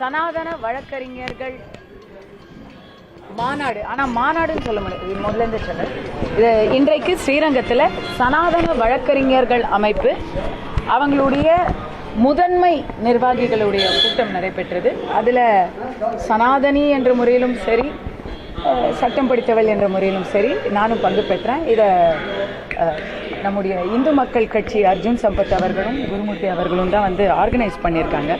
சனாதன வழக்கறிஞர்கள் மாநாடு, ஆனால் மாநாடுன்னு சொல்ல முடியாது, முதல்ல இருந்து சொல்ல இது இன்றைக்கு ஸ்ரீரங்கத்தில் சனாதன வழக்கறிஞர்கள் அமைப்பு அவங்களுடைய முதன்மை நிர்வாகிகளுடைய கூட்டம் நடைபெற்றது. அதில் சனாதனி என்ற முறையிலும் சரி, சட்டம் படித்தவள் என்ற முறையிலும் சரி நானும் பங்கு பெற்றேன். இதை நம்முடைய இந்து மக்கள் கட்சி அர்ஜுன் சம்பத் அவர்களும் குருமூர்த்தி அவர்களும் தான் வந்து ஆர்கனைஸ் பண்ணியிருக்காங்க.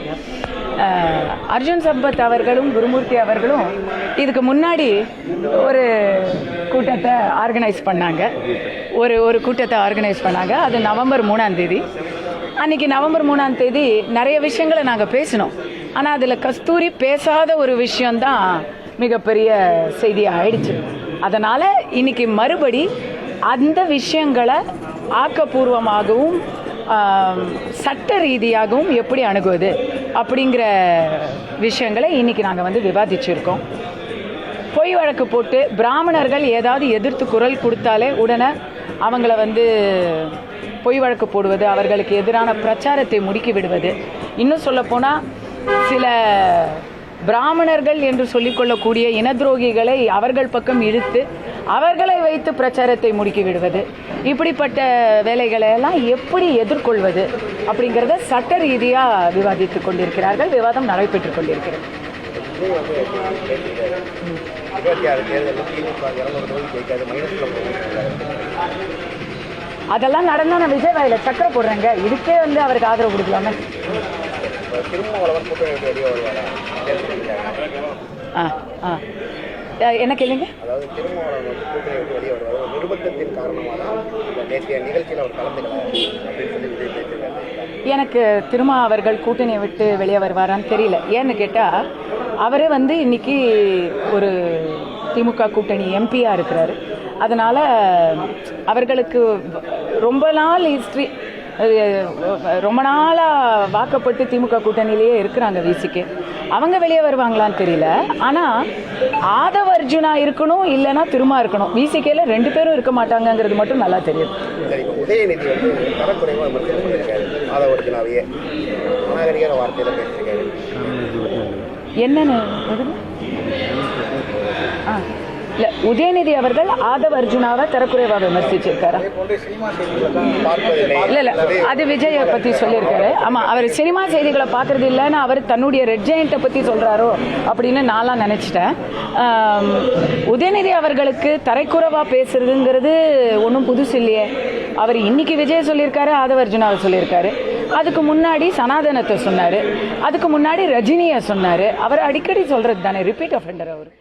அர்ஜுன் சம்பத் அவர்களும் குருமூர்த்தி அவர்களும் இதுக்கு முன்னாடி ஒரு கூட்டத்தை ஆர்கனைஸ் பண்ணாங்க. ஒரு கூட்டத்தை ஆர்கனைஸ் பண்ணாங்க. அது நவம்பர் 3ஆம் தேதி. அன்றைக்கி நவம்பர் 3ஆம் தேதி நிறைய விஷயங்களை நாங்கள் பேசினோம். ஆனால் அதில் கஸ்தூரி பேசாத ஒரு விஷயந்தான் மிகப்பெரிய செய்தியாக ஆயிடுச்சு. அதனால் இன்றைக்கி மறுபடி அந்த விஷயங்களை ஆக்கப்பூர்வமாகவும் சட்ட ரீதியாகவும் எப்படி அணுகுவது அப்படிங்கிற விஷயங்களை இன்றைக்கி நாங்கள் வந்து விவாதிச்சிருக்கோம். பொய் வழக்கு போட்டு பிராமணர்கள் ஏதாவது எதிர்த்து குரல் கொடுத்தாலே உடனே அவங்கள வந்து பொய் வழக்கு போடுவது, அவர்களுக்கு எதிரான பிரச்சாரத்தை முடுக்கி விடுவது, இன்னும் சொல்லப்போனால் சில பிராமணர்கள் என்று சொல்லிக்கொள்ளக்கூடிய இனத்துரோகிகளை அவர்கள் பக்கம் இழுத்து அவர்களை வைத்து பிரச்சாரத்தை முடுக்கி விடுவது, இப்படிப்பட்ட வேலைகளை எல்லாம் எப்படி எதிர்கொள்வது அப்படிங்கிறத சட்ட ரீதியாக விவாதித்து கொண்டிருக்கிறார்கள். விவாதம் நடைபெற்று கொண்டிருக்கிறது. அதெல்லாம் நடந்தால் நான் விஜய் வாயில சக்கரை போடுறேங்க. இதுக்கே வந்து அவருக்கு ஆதரவு கொடுக்கலாமே. என்ன கேளுங்க. எனக்கு திருமா அவர்கள் கூட்டணியை விட்டு வெளியே வருவாரான்னு தெரியல. ஏன்னு கேட்டால் அவரே வந்து இன்னைக்கு ஒரு திமுக கூட்டணி எம்பியாக இருக்கிறாரு. அதனால் அவர்களுக்கு ரொம்ப நாள் ஹிஸ்ட்ரி, ரொம்ப நாளாக வாக்கப்பட்டு திமுக கூட்டணியிலேயே இருக்கிறாங்க விசிக்கு. அவங்க வெளியே வருவாங்களான்னு தெரியல. ஆனால் ஆதவ அர்ஜுனா இருக்கணும், இல்லைன்னா திருமா இருக்கணும். விசிகேல 2 பேரும் இருக்க மாட்டாங்கங்கிறது மட்டும் நல்லா தெரியும். உதயநிதி வந்து தரக்குறைவாக ஆதவ அர்ஜுனாவையே அநாகரிக வார்த்தையில பேசியிருக்காரு. என்னன்னு இல்லை, உதயநிதி அவர்கள் ஆதவ அர்ஜுனாவை தரக்குறைவாக விமர்சிச்சிருக்காரு. இல்லை இல்லை, அது விஜயை பற்றி சொல்லியிருக்காரு. ஆமாம், அவர் சினிமா செய்திகளை பார்க்குறது இல்லைன்னு அவர் தன்னுடைய ரெட் ஜெயண்ட்டை பற்றி சொல்கிறாரோ அப்படின்னு நான்லாம் நினச்சிட்டேன். உதயநிதி அவர்களுக்கு தரைக்குறைவாக பேசுறதுங்கிறது ஒன்றும் புதுசு இல்லையே. அவர் இன்னைக்கு விஜய் சொல்லியிருக்காரு, ஆதவ அர்ஜுனாவை சொல்லியிருக்காரு. அதுக்கு முன்னாடி சனாதனத்தை சொன்னார், அதுக்கு முன்னாடி ரஜினியை சொன்னார். அவர் அடிக்கடி சொல்கிறது தானே, ரிப்பீட் அஃபெண்டர் அவர்.